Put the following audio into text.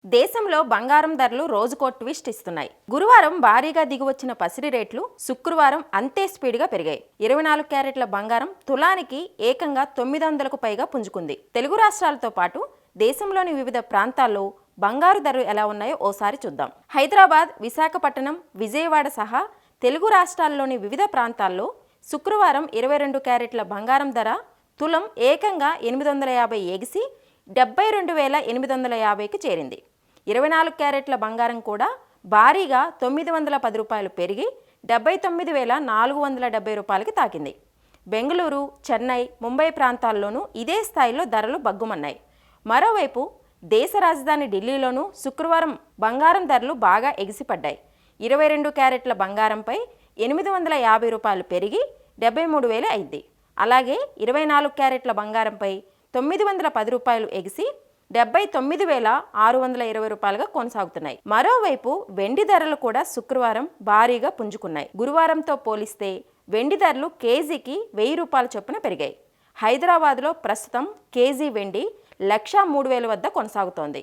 దేశంలో బంగారం ధరలు రోజుకో ట్విస్ట్ ఇస్తున్నాయి. గురువారం భారీగా దిగివచ్చిన పసిడి రేట్లు శుక్రవారం అంతే స్పీడ్గా పెరిగాయి. 24 క్యారెట్ల బంగారం తులానికి ఏకంగా 900కు పైగా పుంజుకుంది. తెలుగు రాష్ట్రాలతో పాటు దేశంలోని వివిధ ప్రాంతాల్లో బంగారు ధరలు ఎలా ఉన్నాయో ఓసారి చూద్దాం. హైదరాబాద్, విశాఖపట్నం, విజయవాడ సహా తెలుగు రాష్ట్రాల్లోని వివిధ ప్రాంతాల్లో శుక్రవారం 22 క్యారెట్ల బంగారం ధర తులం ఏకంగా 850 ఎగిసి 72,850కి చేరింది. 24 క్యారెట్ల బంగారం కూడా భారీగా 910 రూపాయలు పెరిగి 79,470 రూపాయలకి తాకింది. బెంగళూరు, చెన్నై, ముంబై ప్రాంతాల్లోనూ ఇదే స్థాయిలో ధరలు బగ్గుమన్నాయి. మరోవైపు దేశ రాజధాని ఢిల్లీలోనూ శుక్రవారం బంగారం ధరలు బాగా ఎగిసిపడ్డాయి. 22 క్యారెట్ల బంగారంపై 850 రూపాయలు పెరిగి 73,000 అయింది. అలాగే 24 క్యారెట్ల బంగారంపై 910 రూపాయలు ఎగిసి 79,620 రూపాయలుగా కొనసాగుతున్నాయి. మరోవైపు వెండి ధరలు కూడా శుక్రవారం భారీగా పుంజుకున్నాయి. గురువారంతో పోలిస్తే వెండి ధరలు కేజీకి 1000 రూపాయల చొప్పున పెరిగాయి. హైదరాబాద్లో ప్రస్తుతం కేజీ వెండి 1,03,000 వద్ద కొనసాగుతోంది.